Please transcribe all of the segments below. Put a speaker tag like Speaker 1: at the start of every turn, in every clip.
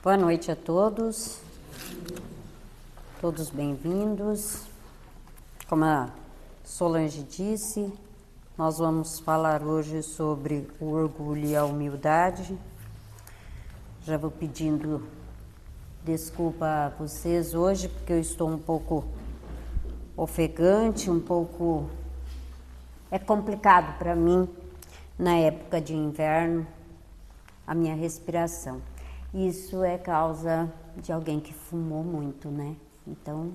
Speaker 1: Boa noite a todos bem-vindos. Como a Solange disse, nós vamos falar hoje sobre o orgulho e a humildade. Já vou pedindo desculpa a vocês hoje, porque eu estou um pouco ofegante, é complicado para mim, na época de inverno, a minha respiração. Isso é causa de alguém que fumou muito, né? Então,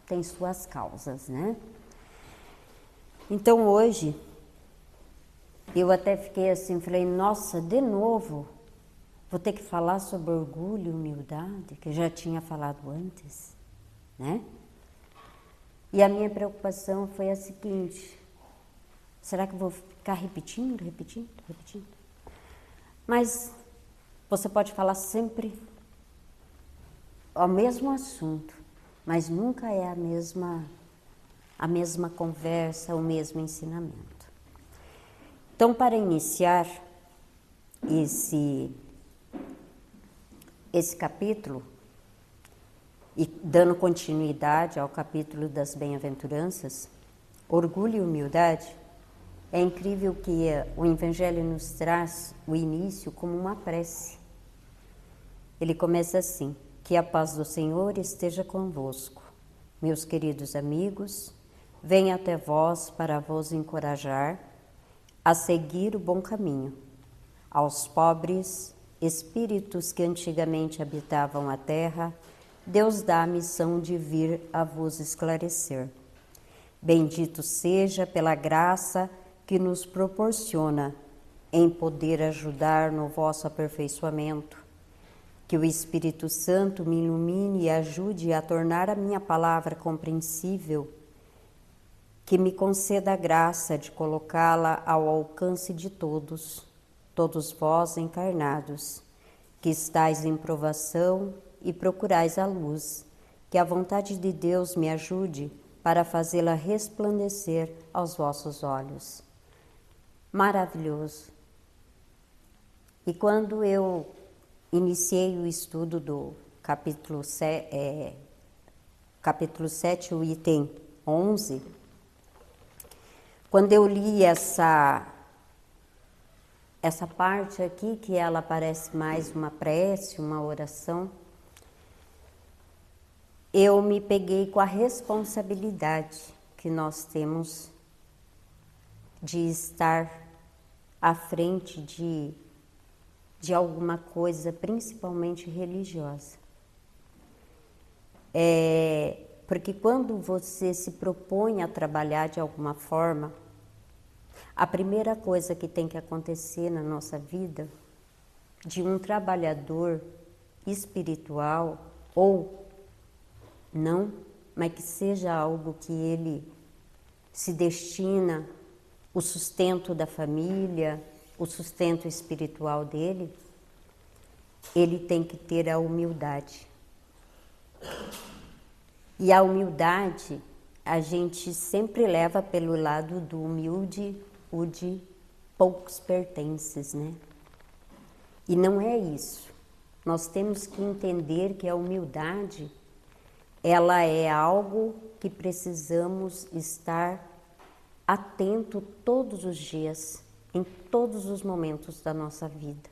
Speaker 1: tem suas causas, né? Então, hoje, eu até fiquei assim, falei, nossa, de novo, vou ter que falar sobre orgulho e humildade, que eu já tinha falado antes, né? E a minha preocupação foi a seguinte, será que eu vou ficar repetindo? Mas você pode falar sempre o mesmo assunto, mas nunca é a mesma conversa, o mesmo ensinamento. Então, para iniciar esse capítulo, e dando continuidade ao capítulo das bem-aventuranças, orgulho e humildade, é incrível que o Evangelho nos traz o início como uma prece. Ele começa assim: que a paz do Senhor esteja convosco. Meus queridos amigos, venho até vós para vos encorajar a seguir o bom caminho. Aos pobres espíritos que antigamente habitavam a terra, Deus dá a missão de vir a vos esclarecer. Bendito seja pela graça que nos proporciona em poder ajudar no vosso aperfeiçoamento. Que o Espírito Santo me ilumine e ajude a tornar a minha palavra compreensível, que me conceda a graça de colocá-la ao alcance de todos vós encarnados, que estáis em provação e procurais a luz, que a vontade de Deus me ajude para fazê-la resplandecer aos vossos olhos. Maravilhoso! E quando eu iniciei o estudo do capítulo 7, o item 11, quando eu li essa parte aqui, que ela parece mais uma prece, uma oração, eu me peguei com a responsabilidade que nós temos de estar à frente de alguma coisa, principalmente religiosa. Porque quando você se propõe a trabalhar de alguma forma, a primeira coisa que tem que acontecer na nossa vida, de um trabalhador espiritual ou não, mas que seja algo que ele se destina, o sustento da família, o sustento espiritual dele, ele tem que ter a humildade. E a humildade, a gente sempre leva pelo lado do humilde, o de poucos pertences, né? E não é isso. Nós temos que entender que a humildade, ela é algo que precisamos estar atento todos os dias, em todos os momentos da nossa vida.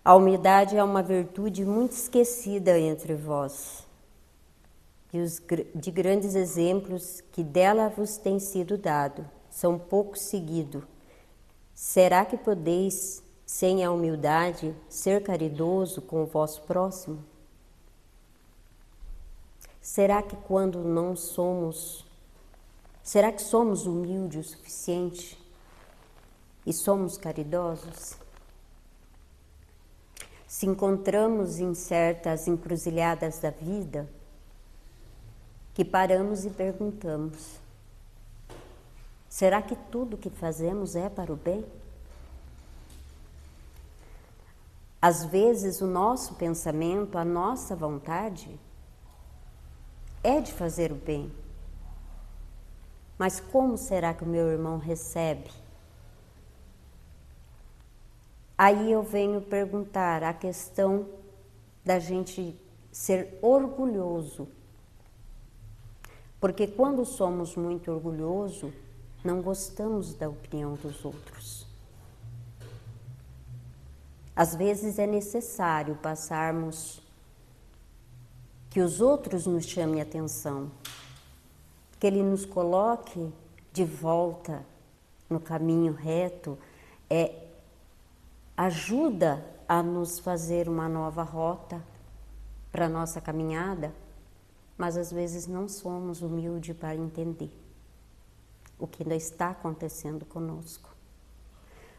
Speaker 1: A humildade é uma virtude muito esquecida entre vós, e de grandes exemplos que dela vos têm sido dado, são pouco seguidos. Será que podeis, sem a humildade, ser caridoso com o vosso próximo? Será que será que somos humildes o suficiente e somos caridosos? Se encontramos em certas encruzilhadas da vida, que paramos e perguntamos, será que tudo que fazemos é para o bem? Às vezes o nosso pensamento, a nossa vontade é de fazer o bem. Mas como será que o meu irmão recebe Aí eu venho perguntar a questão da gente ser orgulhoso. Porque quando somos muito orgulhosos, não gostamos da opinião dos outros. Às vezes é necessário passarmos que os outros nos chamem atenção, que ele nos coloque de volta no caminho reto, ajuda a nos fazer uma nova rota para a nossa caminhada, mas às vezes não somos humildes para entender o que ainda está acontecendo conosco.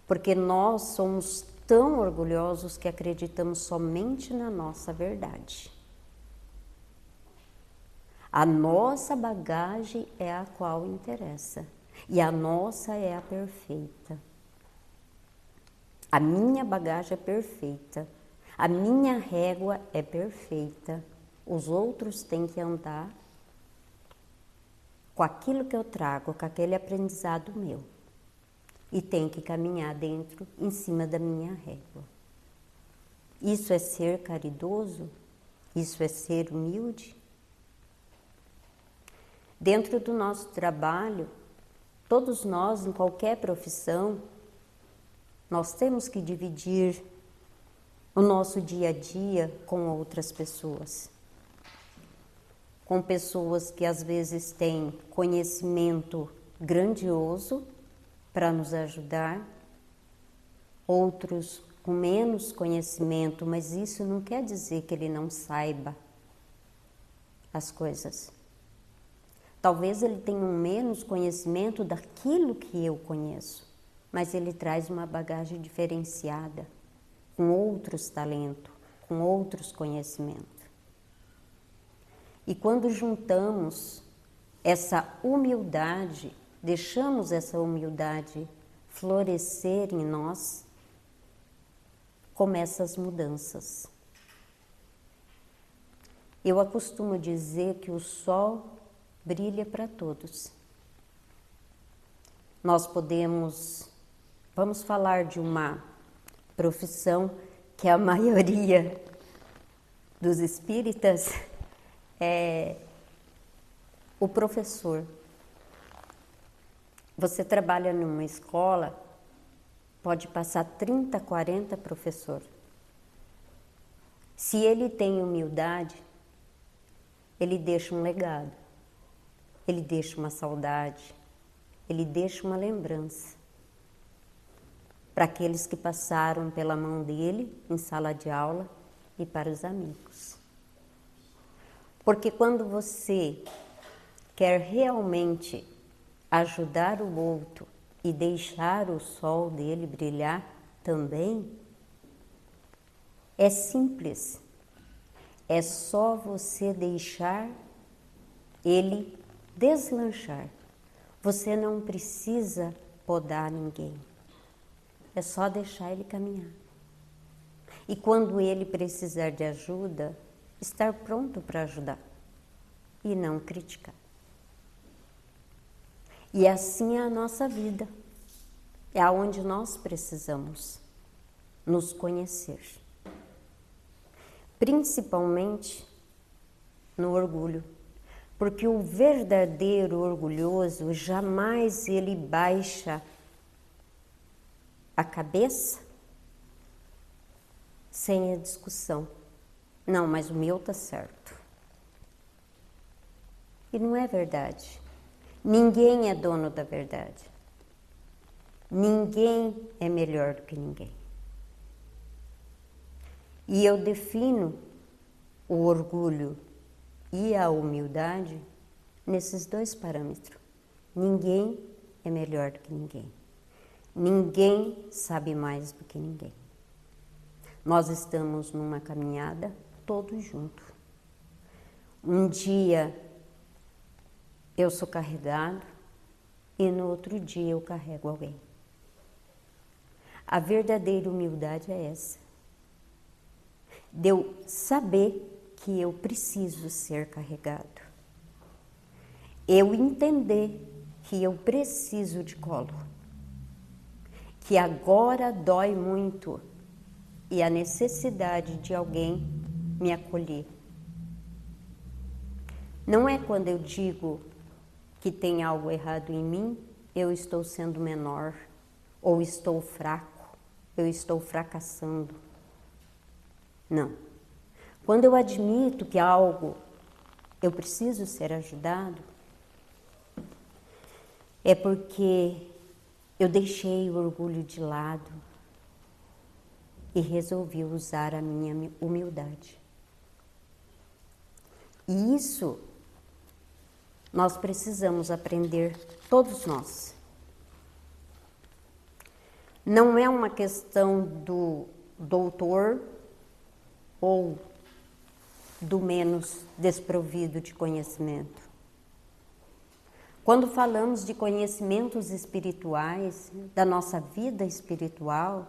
Speaker 1: Porque nós somos tão orgulhosos que acreditamos somente na nossa verdade. A nossa bagagem é a qual interessa, e a nossa é a perfeita. A minha bagagem é perfeita, a minha régua é perfeita. Os outros têm que andar com aquilo que eu trago, com aquele aprendizado meu. E tem que caminhar dentro, em cima da minha régua. Isso é ser caridoso? Isso é ser humilde? Dentro do nosso trabalho, todos nós, em qualquer profissão, nós temos que dividir o nosso dia a dia com outras pessoas. Com pessoas que às vezes têm conhecimento grandioso para nos ajudar, outros com menos conhecimento, mas isso não quer dizer que ele não saiba as coisas. Talvez ele tenha um menos conhecimento daquilo que eu conheço, mas ele traz uma bagagem diferenciada, com outros talentos, com outros conhecimentos. E quando juntamos essa humildade, deixamos essa humildade florescer em nós, começam as mudanças. Eu acostumo dizer que o sol brilha para todos. Nós vamos falar de uma profissão que a maioria dos espíritas é o professor. Você trabalha numa escola, pode passar 30, 40 professores. Se ele tem humildade, ele deixa um legado, ele deixa uma saudade, ele deixa uma lembrança para aqueles que passaram pela mão dele em sala de aula e para os amigos. Porque quando você quer realmente ajudar o outro e deixar o sol dele brilhar também, é simples. É só você deixar ele deslanchar. Você não precisa podar ninguém. É só deixar ele caminhar. E quando ele precisar de ajuda, estar pronto para ajudar e não criticar. E assim é a nossa vida. É aonde nós precisamos nos conhecer. Principalmente no orgulho. Porque o verdadeiro orgulhoso jamais ele baixa a cabeça sem a discussão. Não, mas o meu tá certo. E não é verdade. Ninguém é dono da verdade. Ninguém é melhor do que ninguém. E eu defino o orgulho e a humildade nesses dois parâmetros. Ninguém é melhor do que ninguém. Ninguém sabe mais do que ninguém. Nós estamos numa caminhada todos juntos. Um dia eu sou carregado e no outro dia eu carrego alguém. A verdadeira humildade é essa. De eu saber que eu preciso ser carregado. Eu entender que eu preciso de colo. Que agora dói muito e a necessidade de alguém me acolher. Não é quando eu digo que tem algo errado em mim, eu estou sendo menor, ou estou fraco, eu estou fracassando. Não. Quando eu admito que algo eu preciso ser ajudado, é porque eu deixei o orgulho de lado e resolvi usar a minha humildade. E isso nós precisamos aprender, todos nós. Não é uma questão do doutor ou do menos desprovido de conhecimento. Quando falamos de conhecimentos espirituais, da nossa vida espiritual,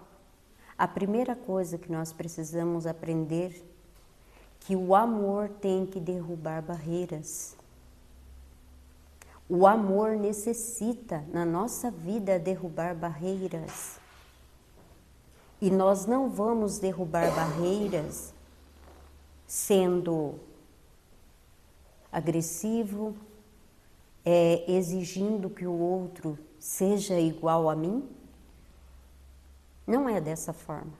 Speaker 1: a primeira coisa que nós precisamos aprender é que o amor tem que derrubar barreiras. O amor necessita, na nossa vida, derrubar barreiras. E nós não vamos derrubar barreiras sendo agressivo, exigindo que o outro seja igual a mim. Não é dessa forma.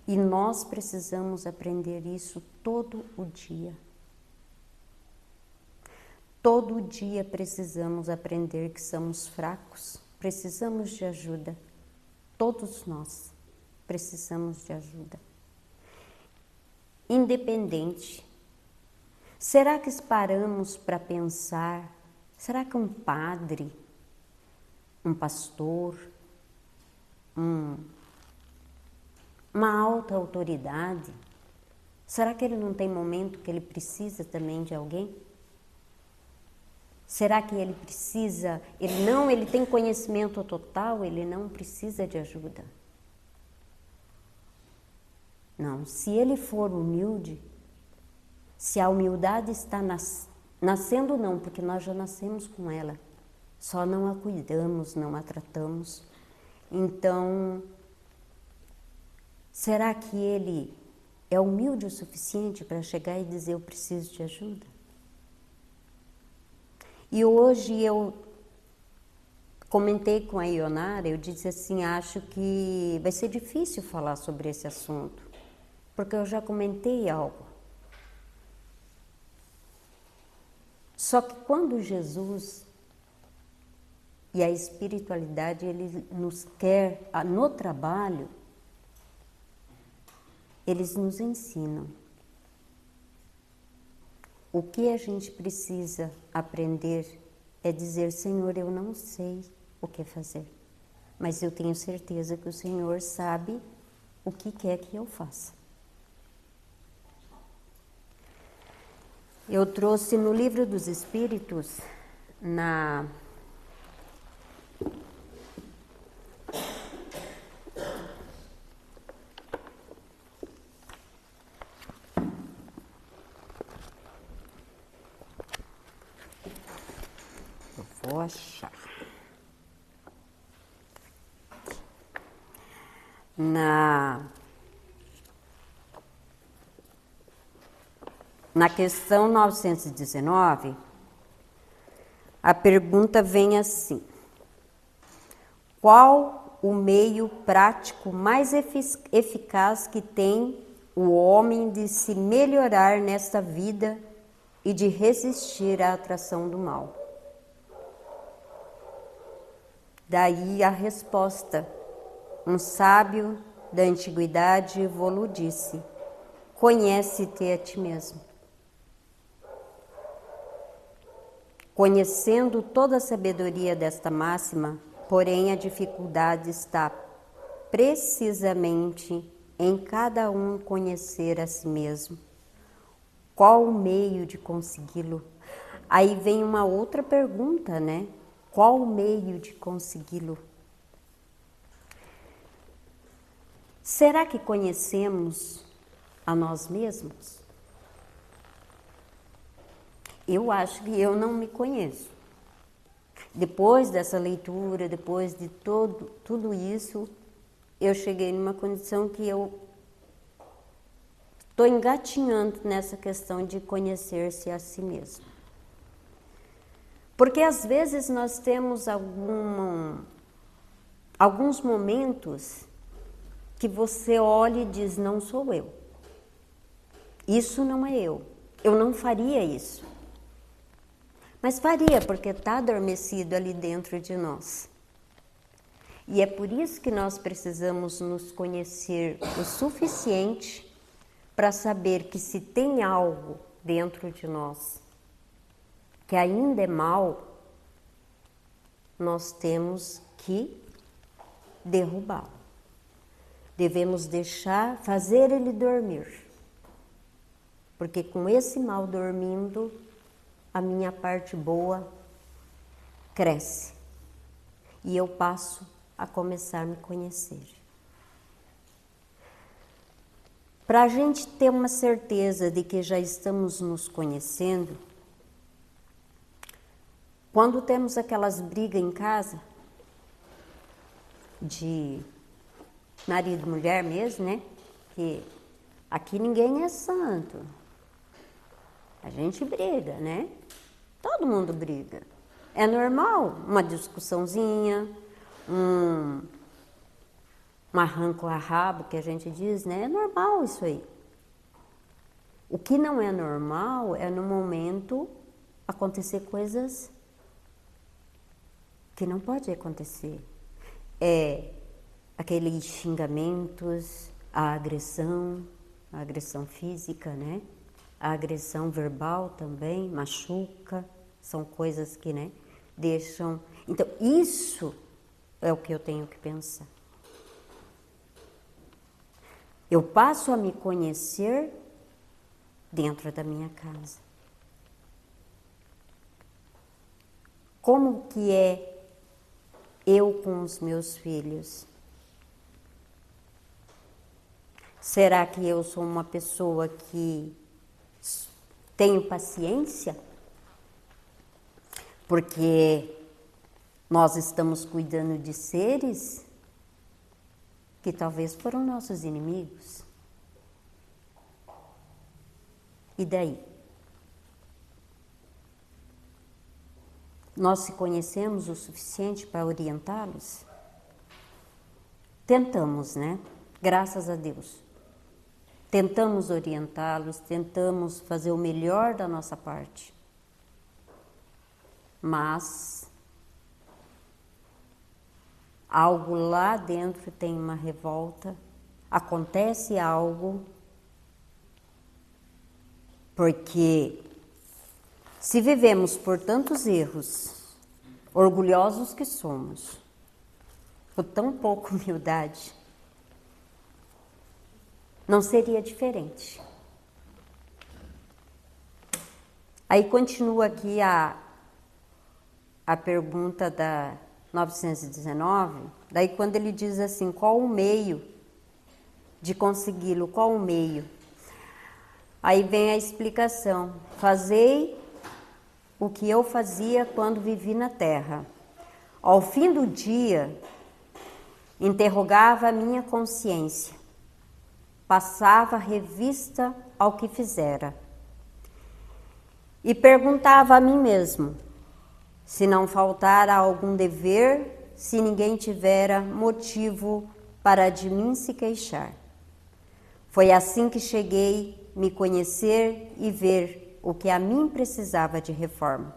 Speaker 1: E nós precisamos aprender isso todo o dia. Todo dia precisamos aprender que somos fracos, precisamos de ajuda. Todos nós precisamos de ajuda. Independente. Será que paramos para pensar, será que um padre, um pastor, uma alta autoridade, será que ele não tem momento que ele precisa também de alguém? Será que ele precisa, ele tem conhecimento total, ele não precisa de ajuda? Não, se ele for humilde, se a humildade está nascendo não, porque nós já nascemos com ela, só não a cuidamos, não a tratamos. Então, será que ele é humilde o suficiente para chegar e dizer eu preciso de ajuda? E hoje eu comentei com a Ionara, eu disse assim, acho que vai ser difícil falar sobre esse assunto, porque eu já comentei algo. Só que quando Jesus e a espiritualidade, ele nos quer, no trabalho, eles nos ensinam. O que a gente precisa aprender é dizer, Senhor, eu não sei o que fazer, mas eu tenho certeza que o Senhor sabe o que quer que eu faça. Eu trouxe no Livro dos Espíritos, vou achar. Na questão 919, a pergunta vem assim: qual o meio prático mais eficaz que tem o homem de se melhorar nesta vida e de resistir à atração do mal? Daí a resposta: um sábio da antiguidade Volu disse: conhece-te a ti mesmo. Conhecendo toda a sabedoria desta máxima, porém a dificuldade está precisamente em cada um conhecer a si mesmo. Qual o meio de consegui-lo? Aí vem uma outra pergunta, né? Qual o meio de consegui-lo? Será que conhecemos a nós mesmos? Eu acho que eu não me conheço. Depois dessa leitura, depois de tudo isso, eu cheguei numa condição que eu estou engatinhando nessa questão de conhecer-se a si mesmo. Porque às vezes nós temos alguns momentos que você olha e diz, não sou eu. Isso não é eu. Eu não faria isso. Mas faria, porque está adormecido ali dentro de nós. E é por isso que nós precisamos nos conhecer o suficiente para saber que se tem algo dentro de nós que ainda é mal, nós temos que derrubá-lo. Devemos fazer ele dormir. Porque com esse mal dormindo, a minha parte boa cresce. E eu passo a começar a me conhecer. Para a gente ter uma certeza de que já estamos nos conhecendo, quando temos aquelas brigas em casa, de marido e mulher mesmo, né? Que aqui ninguém é santo. A gente briga, né? Todo mundo briga. É normal uma discussãozinha, um arranco a rabo que a gente diz, né? É normal isso aí. O que não é normal é no momento acontecer coisas que não pode acontecer. É aqueles xingamentos, a agressão física, né? A agressão verbal também machuca, são coisas que, né, deixam... Então, isso é o que eu tenho que pensar. Eu passo a me conhecer dentro da minha casa. Como que é eu com os meus filhos? Será que eu sou uma pessoa que tenho paciência? Porque nós estamos cuidando de seres que talvez foram nossos inimigos. E daí? Nós se conhecemos o suficiente para orientá-los? Tentamos, né? Graças a Deus. Tentamos orientá-los, tentamos fazer o melhor da nossa parte. Mas algo lá dentro tem uma revolta, acontece algo, porque se vivemos por tantos erros, orgulhosos que somos, com tão pouca humildade, não seria diferente. Aí continua aqui a pergunta da 919, daí quando ele diz assim, qual o meio de consegui-lo, qual o meio? Aí vem a explicação, fazei o que eu fazia quando vivi na terra. Ao fim do dia, interrogava a minha consciência, passava revista ao que fizera e perguntava a mim mesmo, se não faltara algum dever, se ninguém tivera motivo para de mim se queixar. Foi assim que cheguei a me conhecer e ver o que a mim precisava de reforma.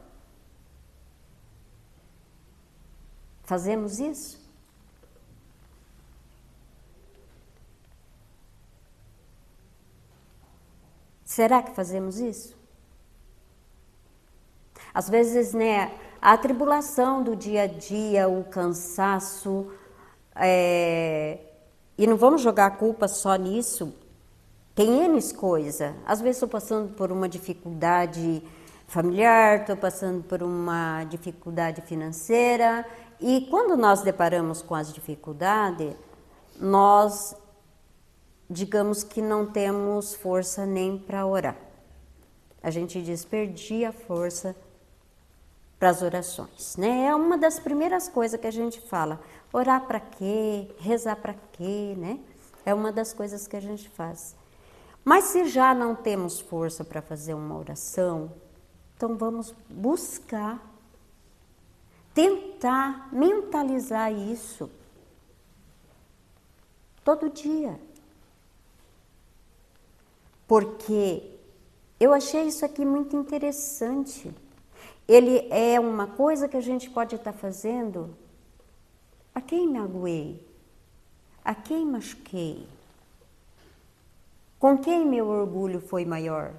Speaker 1: Fazemos isso? Será que fazemos isso? Às vezes, né, a tribulação do dia a dia, o cansaço, e não vamos jogar a culpa só nisso, tem N coisa. Às vezes estou passando por uma dificuldade familiar, estou passando por uma dificuldade financeira, e quando nós deparamos com as dificuldades, nós, digamos que não temos força nem para orar. A gente diz, perdi a força para as orações, né? É uma das primeiras coisas que a gente fala. Orar para quê? Rezar para quê, né? É uma das coisas que a gente faz. Mas se já não temos força para fazer uma oração, então vamos buscar, tentar mentalizar isso todo dia. Porque eu achei isso aqui muito interessante. Ele é uma coisa que a gente pode estar fazendo. A quem magoei? A quem machuquei? Com quem meu orgulho foi maior?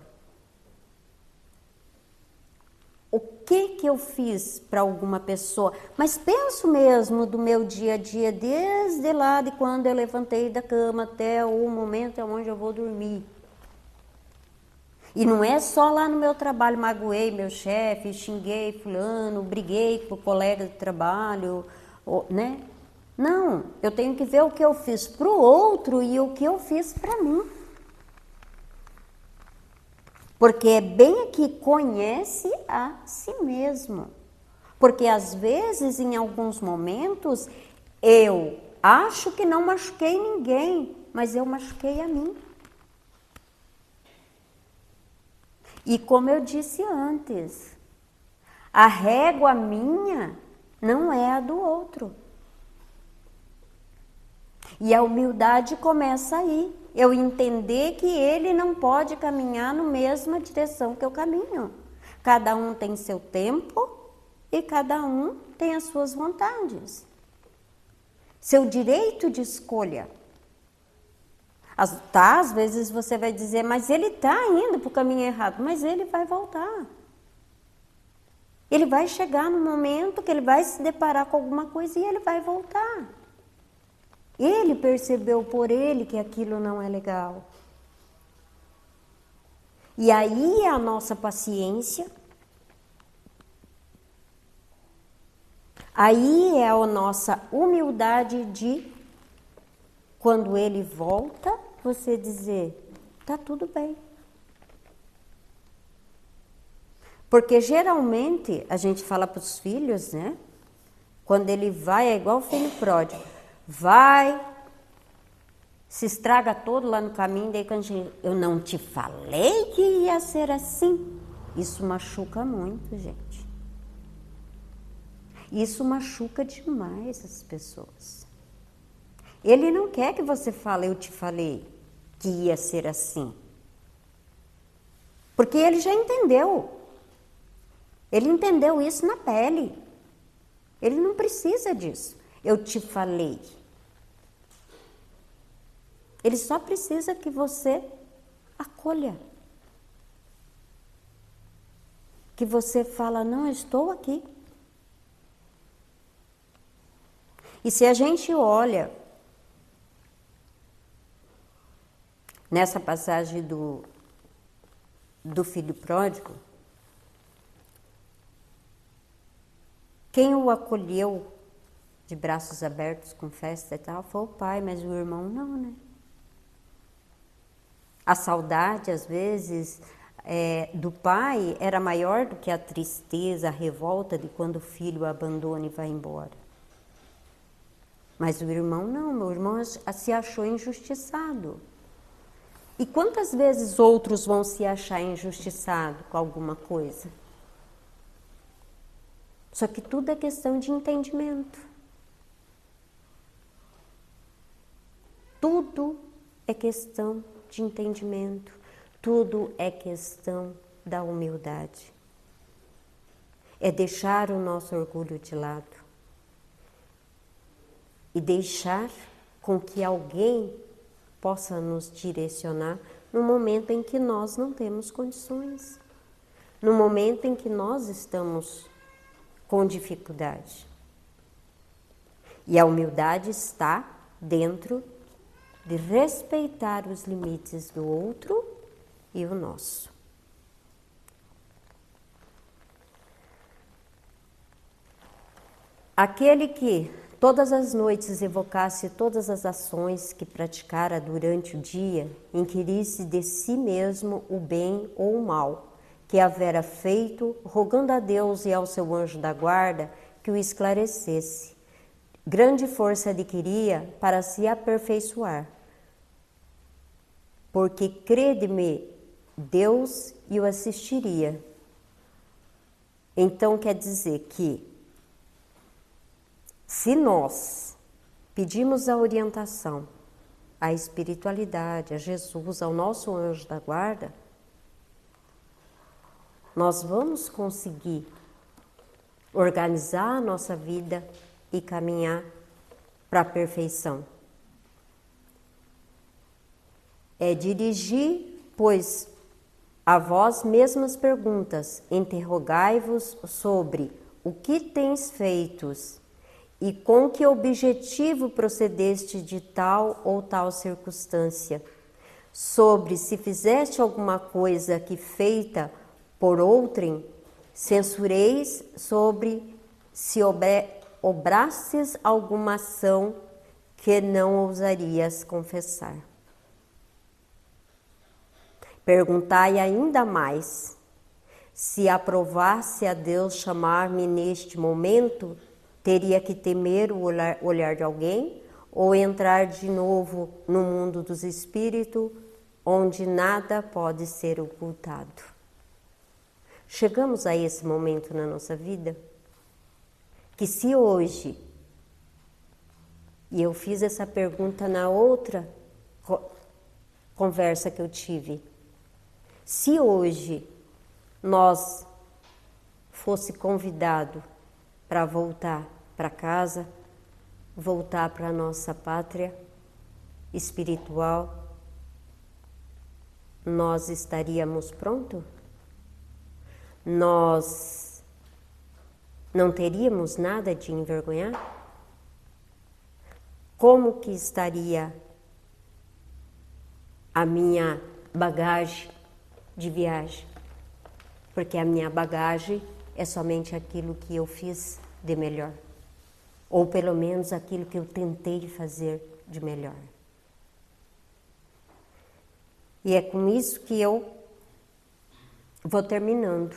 Speaker 1: O que eu fiz para alguma pessoa? Mas penso mesmo do meu dia a dia, desde lá de quando eu levantei da cama até o momento onde eu vou dormir. E não é só lá no meu trabalho, magoei meu chefe, xinguei fulano, briguei com o colega de trabalho, né? Não, eu tenho que ver o que eu fiz para o outro e o que eu fiz para mim. Porque é bem que conhece a si mesmo. Porque às vezes, em alguns momentos, eu acho que não machuquei ninguém, mas eu machuquei a mim. E como eu disse antes, a régua minha não é a do outro. E a humildade começa aí. Eu entender que ele não pode caminhar na mesma direção que eu caminho. Cada um tem seu tempo e cada um tem as suas vontades. Seu direito de escolha. Às vezes você vai dizer, mas ele está indo para o caminho errado, mas ele vai voltar. Ele vai chegar no momento que ele vai se deparar com alguma coisa e ele vai voltar. Ele percebeu por ele que aquilo não é legal. E aí é a nossa paciência, aí é a nossa humildade de, quando ele volta, você dizer, tá tudo bem. Porque geralmente a gente fala para os filhos, né? Quando ele vai, é igual o filho pródigo. Vai, se estraga todo lá no caminho, daí quando eu não te falei que ia ser assim. Isso machuca muito, gente. Isso machuca demais as pessoas. Ele não quer que você fale, eu te falei que ia ser assim. Porque ele já entendeu. Ele entendeu isso na pele. Ele não precisa disso. Eu te falei. Ele só precisa que você acolha. Que você fala, não, eu estou aqui. E se a gente olha nessa passagem do filho pródigo, quem o acolheu de braços abertos com festa e tal foi o pai, mas o irmão não, né? A saudade, às vezes, do pai era maior do que a tristeza, a revolta de quando o filho o abandona e vai embora. Mas o irmão não, meu irmão se achou injustiçado. E quantas vezes outros vão se achar injustiçado com alguma coisa? Só que tudo é questão de entendimento. Tudo é questão de entendimento. Tudo é questão da humildade. É deixar o nosso orgulho de lado. E deixar com que alguém possa nos direcionar no momento em que nós não temos condições. No momento em que nós estamos com dificuldade. E a humildade está dentro de respeitar os limites do outro e o nosso. Aquele que todas as noites evocasse todas as ações que praticara durante o dia, inquirisse de si mesmo o bem ou o mal que havera feito, rogando a Deus e ao seu anjo da guarda que o esclarecesse. Grande força adquiria para se aperfeiçoar. Porque, crede-me, Deus e o assistiria. Então quer dizer que, se nós pedimos a orientação, a espiritualidade, a Jesus, ao nosso anjo da guarda, nós vamos conseguir organizar a nossa vida e caminhar para a perfeição. É dirigir, pois, a vós mesmas perguntas, interrogai-vos sobre o que tens feitos e com que objetivo procedeste de tal ou tal circunstância, sobre se fizeste alguma coisa que feita por outrem, censureis sobre se obrastes alguma ação que não ousarias confessar. Perguntai ainda mais, se aprovasse a Deus chamar-me neste momento, teria que temer o olhar de alguém ou entrar de novo no mundo dos espíritos, onde nada pode ser ocultado. Chegamos a esse momento na nossa vida que, se hoje, e eu fiz essa pergunta na outra conversa que eu tive, se hoje nós fosse convidado para voltar para casa, voltar para a nossa pátria espiritual, nós estaríamos prontos? Nós não teríamos nada de envergonhar? Como que estaria a minha bagagem de viagem? Porque a minha bagagem é somente aquilo que eu fiz de melhor, ou pelo menos aquilo que eu tentei fazer de melhor. E é com isso que eu vou terminando,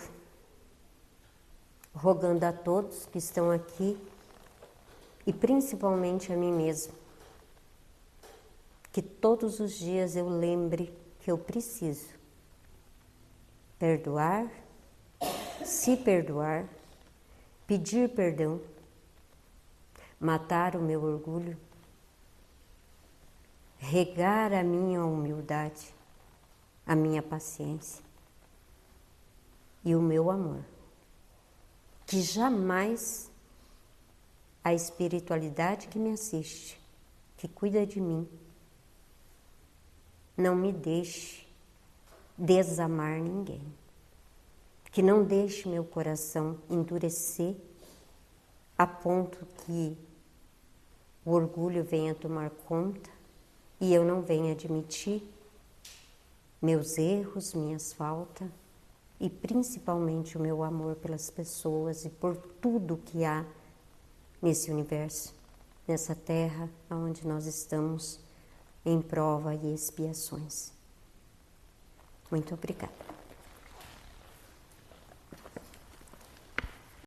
Speaker 1: rogando a todos que estão aqui, e principalmente a mim mesmo, que todos os dias eu lembre que eu preciso perdoar, se perdoar, pedir perdão, matar o meu orgulho, regar a minha humildade, a minha paciência e o meu amor. Que jamais a espiritualidade que me assiste, que cuida de mim, não me deixe desamar ninguém. Que não deixe meu coração endurecer a ponto que o orgulho venha tomar conta e eu não venha admitir meus erros, minhas faltas e principalmente o meu amor pelas pessoas e por tudo que há nesse universo, nessa terra onde nós estamos em prova e expiações. Muito obrigada.